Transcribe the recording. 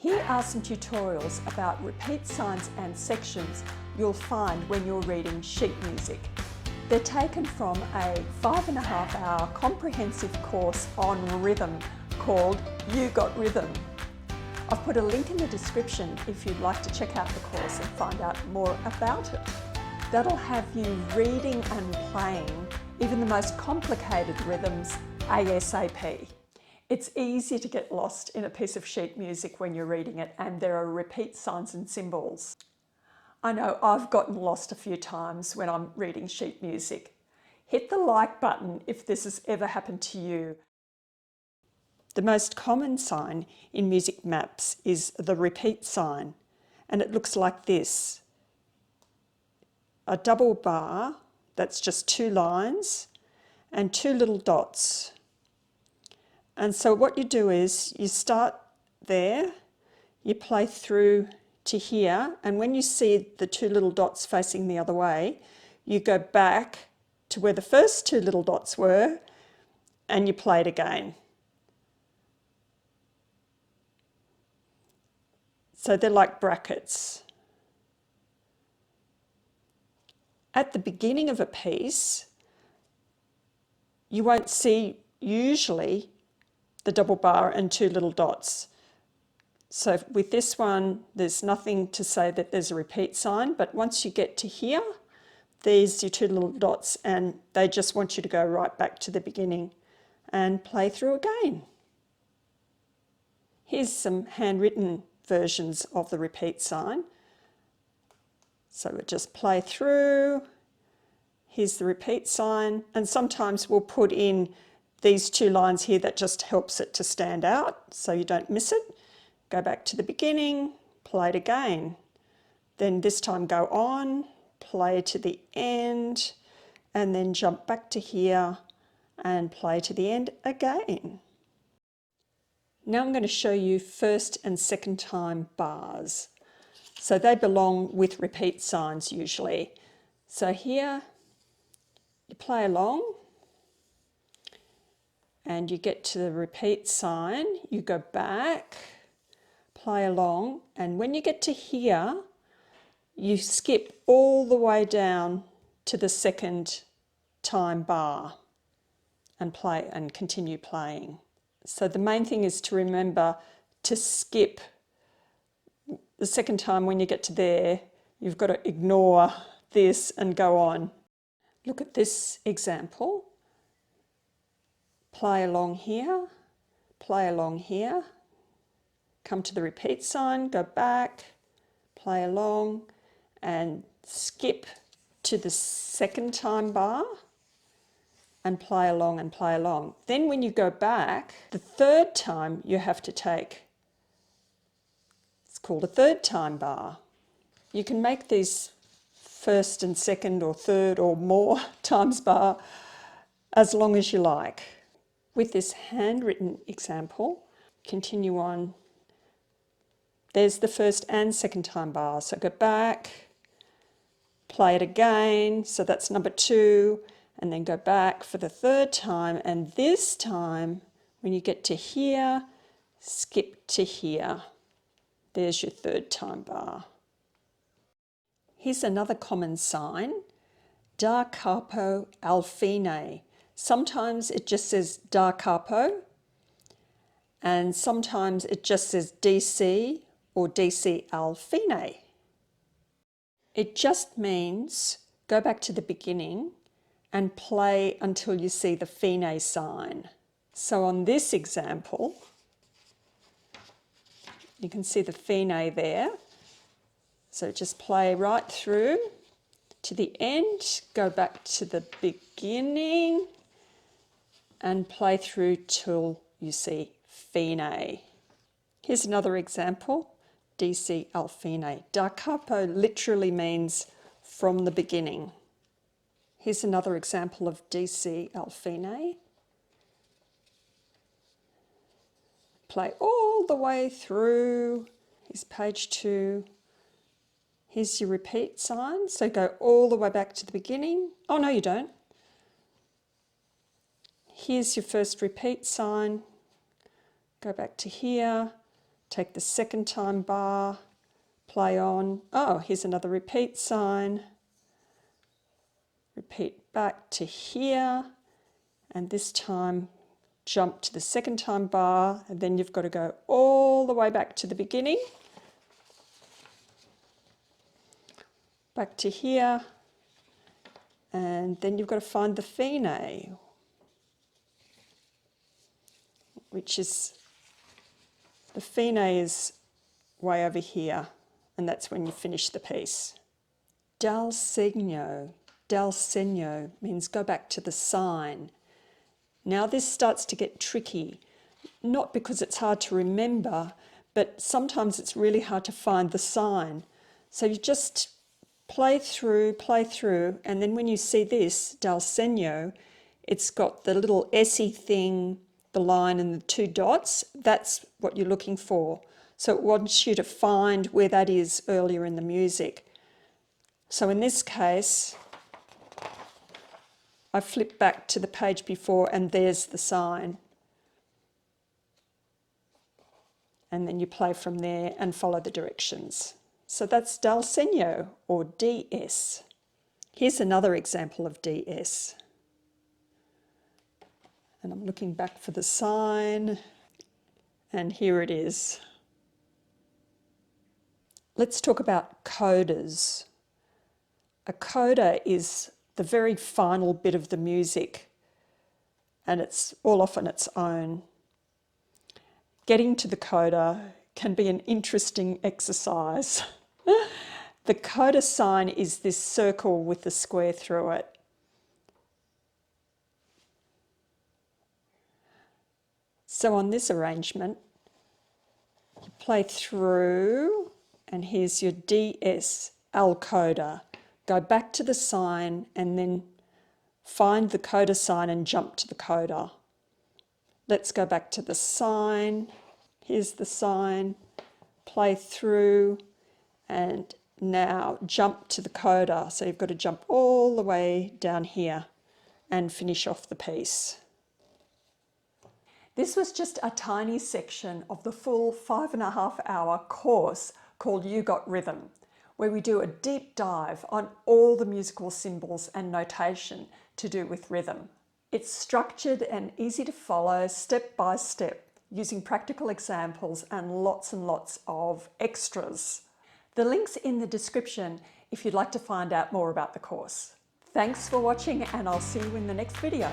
Here are some tutorials about repeat signs and sections you'll find when you're reading sheet music. They're taken from a 5.5-hour comprehensive course on rhythm called You Got Rhythm. I've put a link in the description if you'd like to check out the course and find out more about it. That'll have you reading and playing even the most complicated rhythms ASAP. It's easy to get lost in a piece of sheet music when you're reading it, and there are repeat signs and symbols. I know I've gotten lost a few times when I'm reading sheet music. Hit the like button if this has ever happened to you. The most common sign in music maps is the repeat sign, and it looks like this. A double bar, that's just 2 lines, and 2 little dots. And so what you do is you start there, you play through to here, and when you see the 2 little dots facing the other way, you go back to where the first 2 little dots were and you play it again. So they're like brackets. At the beginning of a piece, you won't see usually the double bar and 2 little dots. So with this one, there's nothing to say that there's a repeat sign, but once you get to here, there's your 2 little dots, and they just want you to go right back to the beginning and play through again. Here's some handwritten versions of the repeat sign. So we'll just play through. Here's the repeat sign, and sometimes we'll put in these 2 lines here that just helps it to stand out so you don't miss it. Go back to the beginning, play it again. Then this time go on, play to the end, and then jump back to here and play to the end again. Now I'm going to show you first and second time bars. So they belong with repeat signs usually. So here you play along and you get to the repeat sign, you go back, play along, and when you get to here, you skip all the way down to the second time bar and play and continue playing. So the main thing is to remember to skip the second time. When you get to there, you've got to ignore this and go on. Look at this example. Play along here, play along here, come to the repeat sign, go back, play along, and skip to the second time bar and play along and play along. Then when you go back, the third time you have to take, it's called a third time bar. You can make these first and second or third or more times bar as long as you like. With this handwritten example, continue on. There's the first and second time bar. So go back, play it again. So that's number 2, and then go back for the third time. And this time, when you get to here, skip to here. There's your third time bar. Here's another common sign, da capo al fine. Sometimes it just says da capo, and sometimes it just says DC or DC al fine. It just means go back to the beginning and play until you see the fine sign. So on this example, you can see the fine there. So just play right through to the end, go back to the beginning and play through till you see fine. Here's another example, DC al fine. Da capo literally means from the beginning. Here's another example of DC al fine. Play all the way through. Here's page 2. Here's your repeat sign. So go all the way back to the beginning. Oh, no, you don't. Here's your first repeat sign. Go back to here, take the second time bar, play on. Oh, here's another repeat sign. Repeat back to here, and this time jump to the second time bar, and then you've got to go all the way back to the beginning. Back to here, and then you've got to find the fine, which is, the fine is way over here, and that's when you finish the piece. Dal Segno. Dal Segno means go back to the sign. Now this starts to get tricky, not because it's hard to remember, but sometimes it's really hard to find the sign. So you just play through, and then when you see this, Dal Segno, it's got the little essy thing, the line and the two dots. That's what you're looking for. So it wants you to find where that is earlier in the music. So in this case, I flip back to the page before and there's the sign. And then you play from there and follow the directions. So that's Dal Segno, or DS. Here's another example of DS. And I'm looking back for the sign, and here it is. Let's talk about codas. A coda is the very final bit of the music, and it's all off on its own. Getting to the coda can be an interesting exercise. The coda sign is this circle with the square through it. So on this arrangement, you play through, and here's your DS, Al coda. Go back to the sign and then find the coda sign and jump to the coda. Let's go back to the sign. Here's the sign. Play through, and now jump to the coda. So you've got to jump all the way down here and finish off the piece. This was just a tiny section of the full 5.5-hour course called You Got Rhythm, where we do a deep dive on all the musical symbols and notation to do with rhythm. It's structured and easy to follow step by step, using practical examples and lots of extras. The link's in the description if you'd like to find out more about the course. Thanks for watching, and I'll see you in the next video.